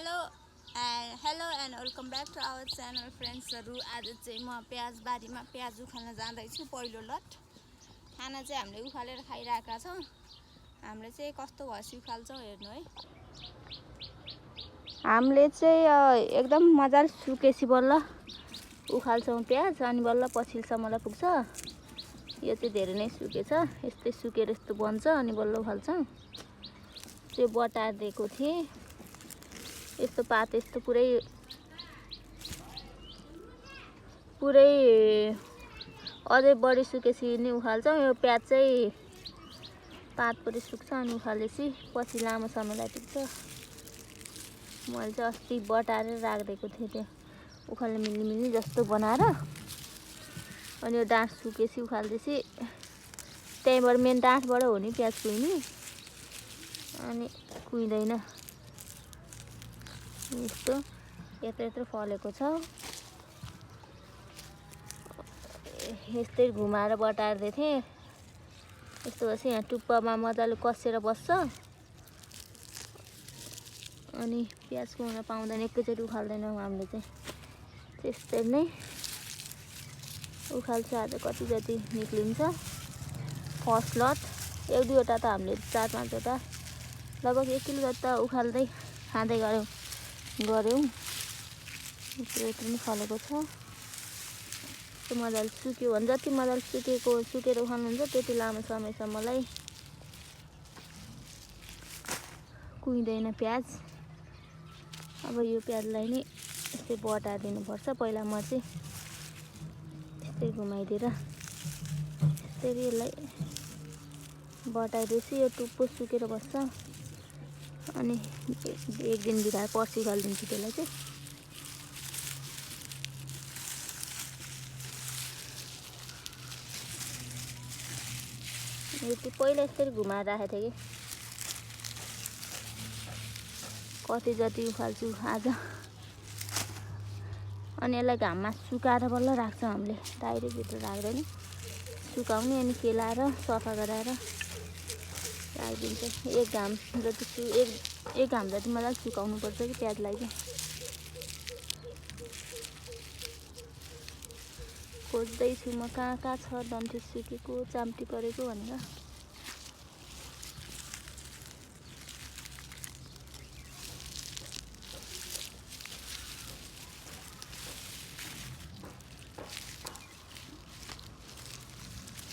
Hello and welcome back to our channel फ्रेन्ड्सहरू। आज चाहिँ म प्याज बारीमा प्याज उखाल्न जाँदैछु। पहिलो लट खाना चाहिँ हामीले उखालेर खाइरहेका छौँ। हामीले चाहिँ कस्तो भएपछि उखाल्छौँ हेर्नु है। हामीले चाहिँ एकदम मजाले सुकेपछि बल्ल उखाल्छौँ प्याज, अनि बल्ल पछिल्लोसम्मलाई पुग्छ। यो चाहिँ धेरै नै सुकेछ, यस्तै सुकेर यस्तो बन्छ अनि बल्ल उखाल्छौँ। त्यो बटार दिएको थिएँ, यस्तो पात यस्तो पुरै अझै बढी सुकेपछि नि उखाल्छौँ। यो प्याज चाहिँ पात पुरै सुक्छ अनि उखालेपछि पछि लामो समयलाई टिक्छ। मैले चाहिँ अस्ति बटारेर राखिदिएको थिएँ, त्यो उखाल्ने मिल्ने जस्तो बनाएर। अनि यो डाँठ सुकेपछि उखाल्दैछु, त्यहीँबाट मेन डाँठबाट हो नि प्याज कुहिने, अनि कुहिँदैन। यस्तो यत्रो फलेको छ, यस्तै घुमाएर बटार्दै थिएँ। यस्तो भएपछि यहाँ टुप्पामा मजाले कसेर बस्छ, अनि प्याज कुहिन पाउँदैन, एकैचोटि उखाल्दैनौँ हामीले चाहिँ। त्यस्तै नै उखाल्छ। आज कति जति निक्लिन्छ फर्स्ट लट, एक दुईवटा त हामीले 4-5वटा लगभग 1 किलो जति त उखाल्दै खाँदै गऱ्यौँ। यत्रो नै फलेको छ। त्यो मजाले सुक्यो भने, जति मजाले सुकेर उखाल्नुहुन्छ त्यति लामो समयसम्मलाई कुहिँदैन प्याज। अब यो प्याजलाई नै यस्तै बटारिदिनुपर्छ। पहिला म चाहिँ यस्तै घुमाइदिएर यस्तरी यसलाई बटाइदिएपछि यो टुप्पो सुकेर बस्छ। अनि एक दिन बिगाएर पर्सि उखालिदिन्छु त्यसलाई चाहिँ। यति पहिला यसरी घुमाएर राखेको थिएँ कि कति जति उखाल्छु आज। अनि यसलाई घाममा सुकाएर बल्ल राख्छौँ हामीले, डाइरेक्ट भित्र राख्दैन। सुकाउने अनि केलाएर सफा गराएर राखिदिन्छ। एक घाम जति मजाले सुकाउनु पर्छ कि प्याजलाई चाहिँ। खोज्दैछु म कहाँ छ डन्ठी सुकेको, चाम्टी परेको भनेर।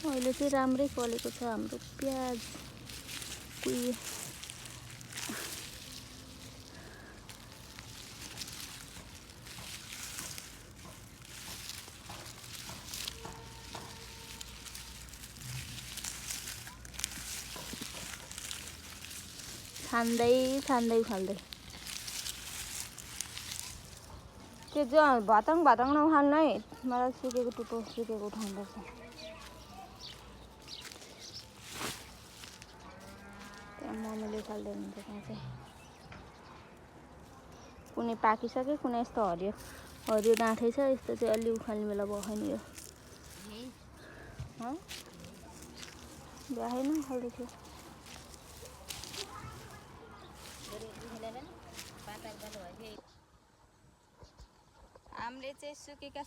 अहिले चाहिँ राम्रै फलेको छ हाम्रो प्याज। छान्दै उखाल्दै त्यो जो भतङ नउखाल्नु है, मलाई सुकेको टुप्पो सुकेको उठाउनुपर्छ। त्यहाँ मम्मीले उखाल्दै हुन्छ। त्यहाँ चाहिँ कुनै पाकिसक्यो, कुनै यस्तो हरियो डाँठै छ। यस्तो चाहिँ अलि उखाल्ने बेला भएन। यो भएन उखाल्दै थियो। हामीले चाहिँ सुकेका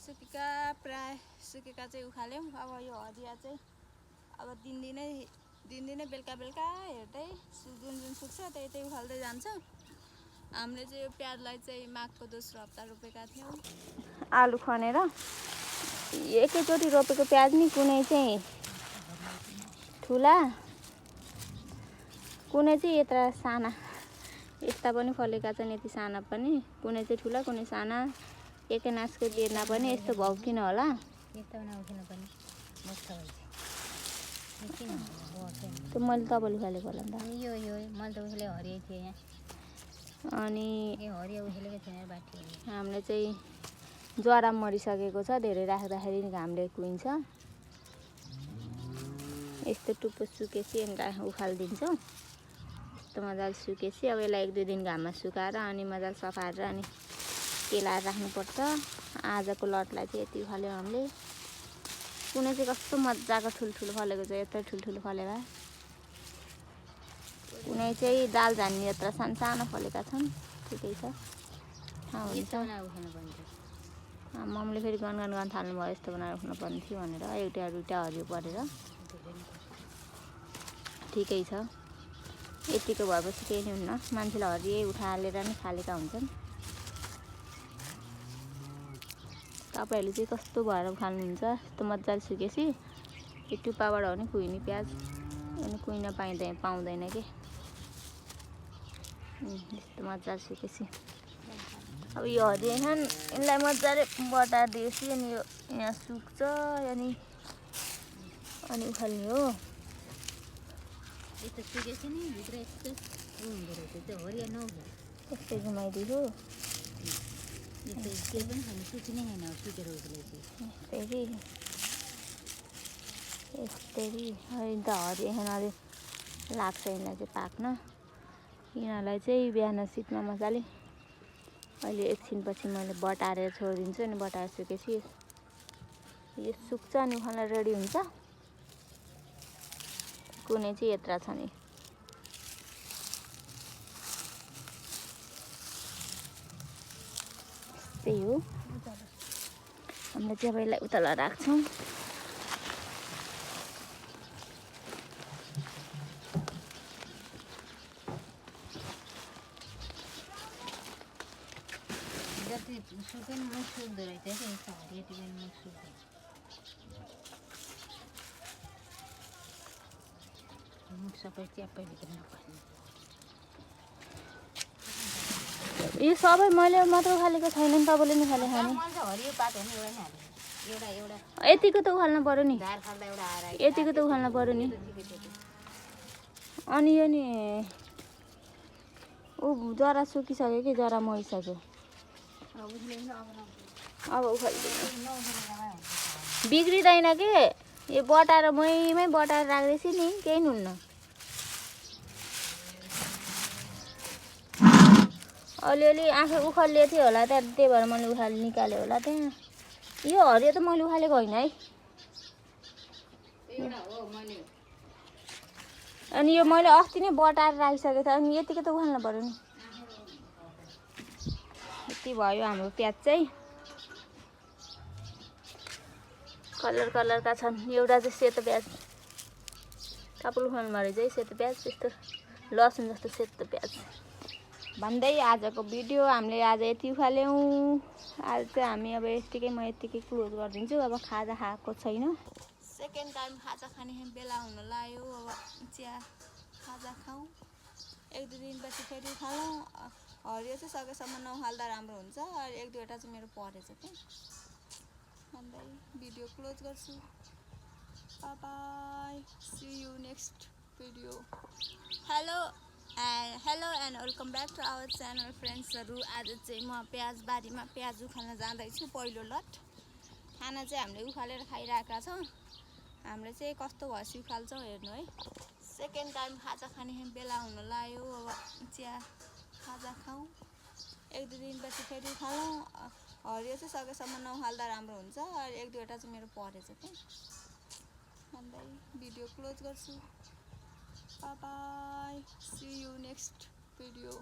प्राय सुकेका चाहिँ उखाल्यौँ। अब यो हरिया चाहिँ अब दिनदिनै बेलुका हेर्दै जुन सुक्छ त्यही उखाल्दै जान्छौँ। हामीले चाहिँ यो प्याजलाई चाहिँ माघको दोस्रो हप्ता रोपेका थियौँ। आलु खनेर एकैचोटि रोपेको प्याज नि, कुनै चाहिँ ठुला, कुनै चाहिँ यत्रा साना, यस्ता पनि फलेका छन्। यति साना पनि, कुनै चाहिँ ठुला कुनै साना, एकै नासको बेर्ना पनि यस्तो भयो किन होला। त्यो मैले तपाईँले उखालेको होला नि त। मैले त उखाले हरियो थिएँ यहाँ। अनि हामीले चाहिँ जरा मरिसकेको छ, धेरै राख्दाखेरि घामले कुहिन्छ। यस्तो टुप्पो सुकेपछि उखालिदिन्छौँ। यस्तो मजाले सुकेपछि अब यसलाई 1-2 दिन घाममा सुकाएर अनि मजाले सफाएर अनि केलाएर राख्नुपर्छ। आजको लटलाई चाहिँ यति उखाल्यौँ हामीले। कुनै चाहिँ कस्तो मजाको ठुल्ठुलो फलेको छ, यत्रो ठुल्ठुलो फलेर। कुनै चाहिँ दाल झानी यत्र सानो फलेका छन्। ठिकै छ हुन्छ मम्मीले फेरि गनगन गर्न थाल्नुभयो यस्तो बनाएर राख्नुपर्ने थियो भनेर एउटा दुइटा हरियो परेर ठिकै छ यतिको भएपछि केही नि हुन्न मान्छेले हरियै उठालेर नि खालेका हुन्छन् तपाईँहरूले चाहिँ कस्तो भएर खानुहुन्छ यस्तो मजाले सुकेपछि यो टुप्पाबाट हो नि कुहिने प्याज अनि कुहिन पाउँदैन के यस्तो मजाले सुकेपछि अब यो हरियो खान यसलाई मजाले बटार दिएपछि अनि यो यहाँ सुक्छ अनि उखाल्ने हो यस्तो सुकेपछि नि भित्र यस्तो हुँदो रहेछ त्यो हरियो नउठ्यो यस्तै घुमाइदिएको केही पनि खानु सुकिनै छैन सुकेर उठ्दैछ यस्तै अहिले त हरियो खान अझै लाग्छ यिनीलाई चाहिँ पाक्न यिनीहरूलाई चाहिँ बिहान सिटमा मजाले अहिले एकछिनपछि मैले बटारेर छोडिदिन्छु अनि बटाएर सुकेपछि यो सुक्छ अनि उखाल्न रेडी हुन्छ कुनै चाहिँ यत्रा छ नि त्यही हो हामीले चाहिँ अब यसलाई उतल राख्छौँ जति सुक्यो नि मुख सुक्दो रहेछ कि यस्तो हरियो टिपेन मुख सुक्दैन मुख सबै च्याप्पै भित्र नपर्ने यो सबै मैले मात्र उखालेको छैन नि तपाईँले नि खाले खाने हरियो पात हो नि एउटा यतिको त उखाल्नु पर्यो नि धार खाल्दा एउटा आएर यतिको त उखाल्नु पर्यो नि अनि यो नि ऊ जरा सुकिसक्यो कि जरा मरिसक्यो अब उखाल्दिनु बिग्रिँदैन के यो बटाएर मैमै बटाएर राख्दैछु नि केही हुन्न अलिअलि आफै उखालिएको थियो होला त्यहाँ त्यही भएर मैले निकालेँ होला त्यहाँ यो हरियो त मैले उखालेको होइन है अनि यो मैले अस्ति नै बटाएर राखिसकेको थिएँ अनि यतिको त उखाल्नु पर्यो नि यति भयो हाम्रो प्याज चाहिँ कलरका छन् एउटा चाहिँ सेतो प्याज कापुल उखाल्नु रहेछ है सेतो प्याज त्यस्तो लसुन जस्तो सेतो प्याज भन्दै आजको भिडियो हामीले आज यति उखाल्यौँ आज चाहिँ हामी अब म यतिकै क्लोज गरिदिन्छु अब खाजा खाएको छैन सेकेन्ड टाइम खाजा खाने बेला हुन लाग्यो अब चिया खाजा खाउँ एक दुई दिनपछि फेरि उखालौँ हरियो चाहिँ सकेसम्म नउखाल्दा राम्रो हुन्छ एक दुईवटा चाहिँ मेरो परेछ कि भन्दै भिडियो क्लोज गर्छु bye see you next video hello and welcome back to our channel फ्रेन्ड्सहरू आज चाहिँ म प्याज बारीमा प्याज उखाल्न जाँदैछु पहिलो लट खाना चाहिँ हामीले उखालेर खाइरहेका छौँ हामीले चाहिँ कस्तो भएपछि उखाल्छौँ हेर्नु है सेकेन्ड टाइम खाजा खाने बेला हुन लाग्यो अब चिया खाजा खाउँ एक दुई दिनपछि फेरि उखालौँ हरियो चाहिँ सकेसम्म नउखाल्दा राम्रो हुन्छ एक दुईवटा चाहिँ मेरो परेछ कि भन्दै भिडियो क्लोज गर्छु bye see you next video